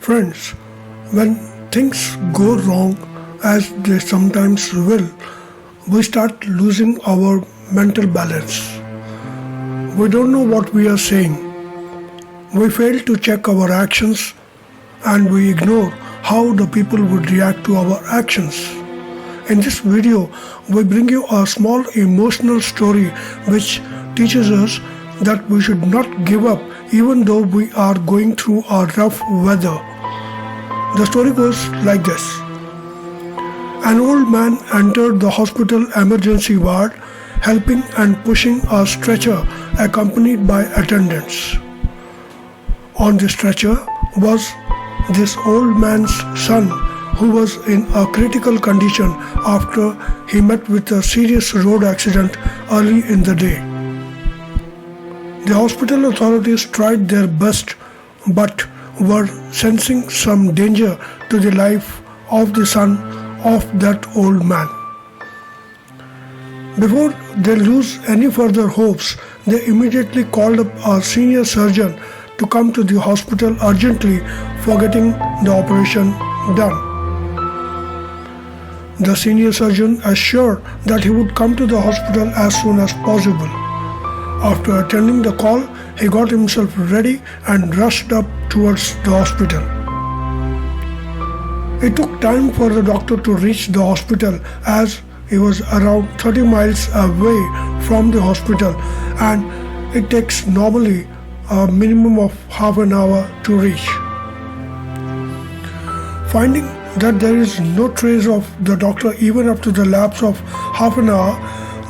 Friends, when things go wrong, as they sometimes will, we start losing our mental balance. We don't know what we are saying. We fail to check our actions and we ignore how the people would react to our actions. In this video, we bring you a small emotional story which teaches us that we should not give up even though we are going through a rough weather. The story goes like this. An old man entered the hospital emergency ward, helping and pushing a stretcher accompanied by attendants. On the stretcher was this old man's son, who was in a critical condition after he met with a serious road accident early in the day. The hospital authorities tried their best but were sensing some danger to the life of the son of that old man. Before they lose any further hopes, they immediately called up a senior surgeon to come to the hospital urgently for getting the operation done. The senior surgeon assured that he would come to the hospital as soon as possible. After attending the call, he got himself ready and rushed up towards the hospital. It took time for the doctor to reach the hospital as he was around 30 miles away from the hospital, and it takes normally a minimum of half an hour to reach. Finding that there is no trace of the doctor even after the lapse of half an hour,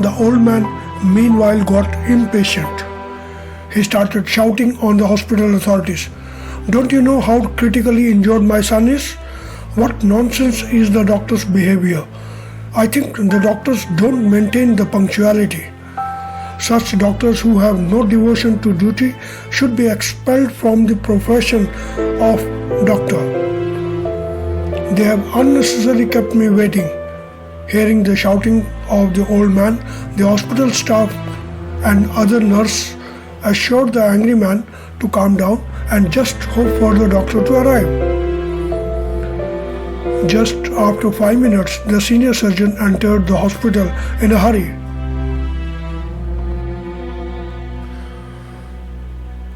the old man meanwhile got impatient. He started shouting on the hospital authorities. "Don't you know how critically injured my son is? What nonsense is the doctor's behavior? I think the doctors don't maintain the punctuality. Such doctors who have no devotion to duty should be expelled from the profession of doctor. They have unnecessarily kept me waiting." Hearing the shouting of the old man, the hospital staff and other nurse assured the angry man to calm down and just hope for the doctor to arrive. Just after 5 minutes, the senior surgeon entered the hospital in a hurry.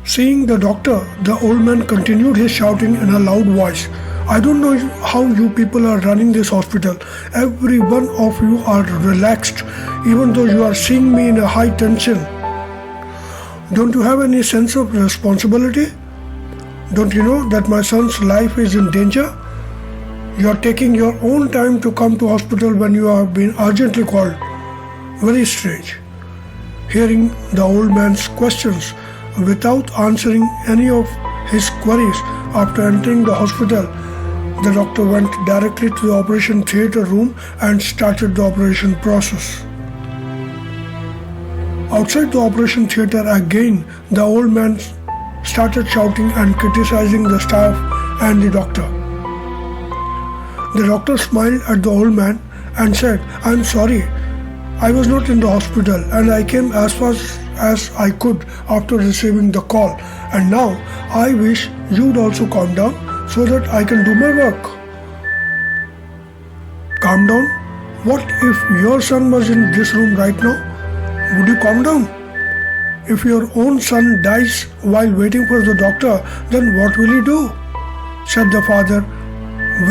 Seeing the doctor, the old man continued his shouting in a loud voice. "I don't know how you people are running this hospital. Every one of you are relaxed, even though you are seeing me in a high tension. Don't you have any sense of responsibility? Don't you know that my son's life is in danger? You are taking your own time to come to hospital when you have been urgently called. Very strange." Hearing the old man's questions without answering any of his queries after entering the hospital, the doctor went directly to the operation theatre room and started the operation process. Outside the operation theatre again, the old man started shouting and criticizing the staff and the doctor. The doctor smiled at the old man and said, "I'm sorry, I was not in the hospital and I came as fast as I could after receiving the call, and now I wish you'd also calm down so that I can do my work." Calm down? What if your son was in this room right now? Would you calm down? If your own son dies while waiting for the doctor, then what will you do? Said the father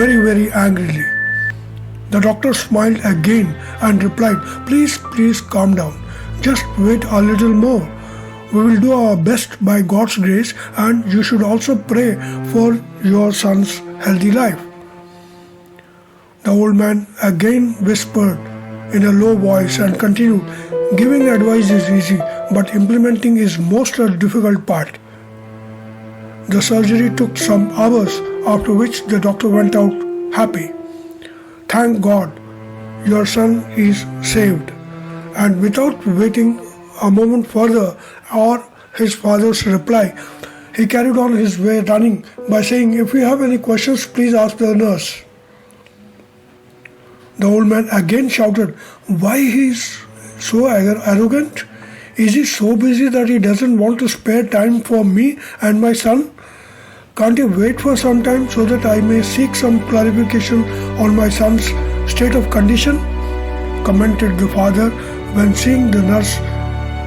very angrily. The doctor smiled again and replied, Please calm down. Just wait a little more. We will do our best by God's grace, and you should also pray for your son's healthy life. The old man again whispered in a low voice and continued, "Giving advice is easy, but implementing is most a difficult part." The surgery took some hours, after which the doctor went out happy. "Thank God, your son is saved." And without waiting a moment further or his father's reply, he carried on his way running by saying, "If you have any questions, please ask the nurse." The old man again shouted, "Why he is so arrogant? Is he so busy that he doesn't want to spare time for me and my son? Can't you wait for some time so that I may seek some clarification on my son's state of condition? Commented the father when seeing the nurse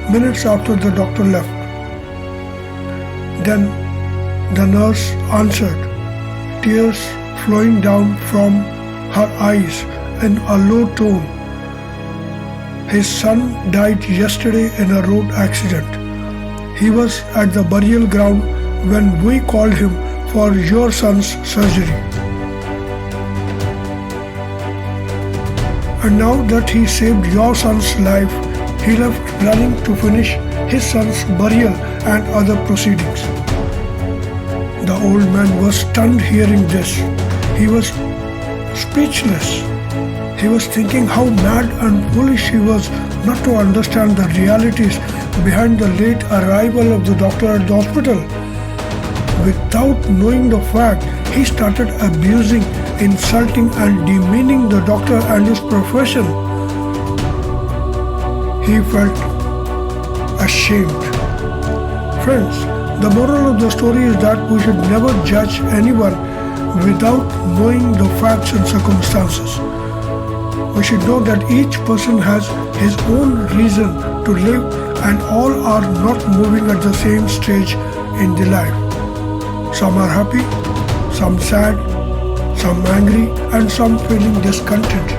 minutes after the doctor left. Then the nurse answered, tears flowing down from her eyes in a low tone. His son died yesterday in a road accident. He was at the burial ground when we called him for your son's surgery. And now that he saved your son's life, he left running to finish his son's burial and other proceedings. The old man was stunned hearing this. He was speechless. He was thinking how mad and foolish he was not to understand the realities behind the late arrival of the doctor at the hospital. Without knowing the fact, he started abusing, insulting and demeaning the doctor and his profession. He felt ashamed. Friends, the moral of the story is that we should never judge anyone without knowing the facts and circumstances. We should know that each person has his own reason to live and all are not moving at the same stage in their life. Some are happy, some sad, some angry and some feeling discontent.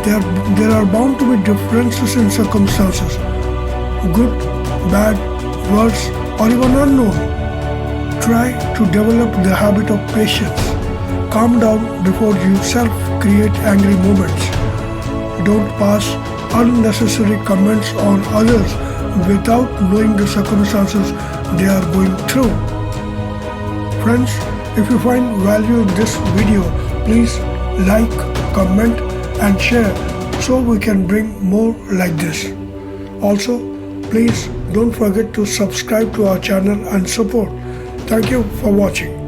There are bound to be differences in circumstances, good, bad, worse or even unknown. Try to develop the habit of patience. Calm down before you self-create angry moments. Don't pass unnecessary comments on others without knowing the circumstances they are going through. Friends, if you find value in this video, please like, comment and share so we can bring more like this. Also, please don't forget to subscribe to our channel and support. Thank you for watching.